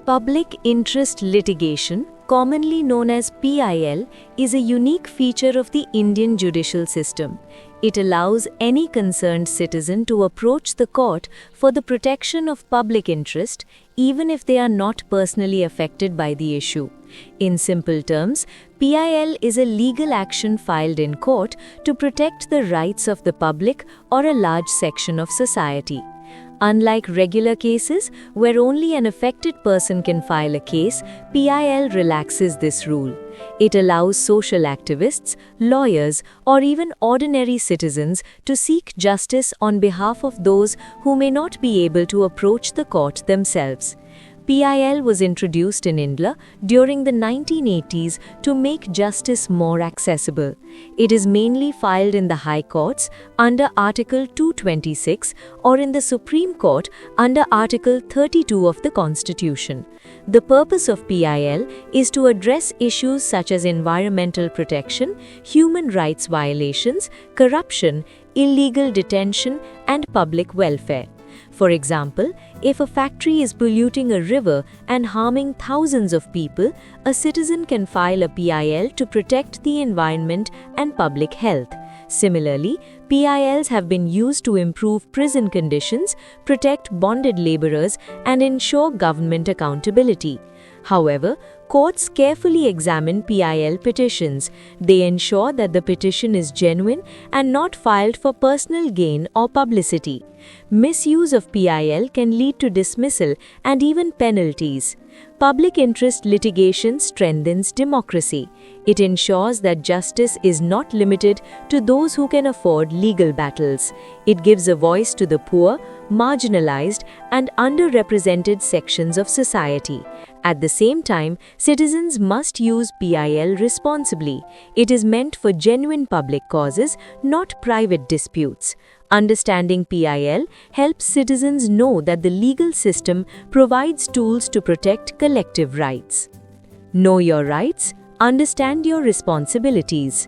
Public interest litigation, commonly known as PIL, is a unique feature of the Indian judicial system. It allows any concerned citizen to approach the court for the protection of public interest, even if they are not personally affected by the issue. In simple terms, PIL is a legal action filed in court to protect the rights of the public or a large section of society. Unlike regular cases, where only an affected person can file a case, PIL relaxes this rule. It allows social activists, lawyers, or even ordinary citizens to seek justice on behalf of those who may not be able to approach the court themselves. PIL was introduced in India during the 1980s to make justice more accessible. It is mainly filed in the High Courts under Article 226 or in the Supreme Court under Article 32 of the Constitution. The purpose of PIL is to address issues such as environmental protection, human rights violations, corruption, illegal detention, and public welfare. For example, if a factory is polluting a river and harming thousands of people, a citizen can file a PIL to protect the environment and public health. Similarly, PILs have been used to improve prison conditions, protect bonded laborers, and ensure government accountability. However, courts carefully examine PIL petitions. They ensure that the petition is genuine and not filed for personal gain or publicity. Misuse of PIL can lead to dismissal and even penalties. Public interest litigation strengthens democracy. It ensures that justice is not limited to those who can afford legal battles. It gives a voice to the poor, marginalized, and underrepresented sections of society. At the same time, citizens must use PIL responsibly. It is meant for genuine public causes, not private disputes. Understanding PIL helps citizens know that the legal system provides tools to protect collective rights. Know your rights, understand your responsibilities.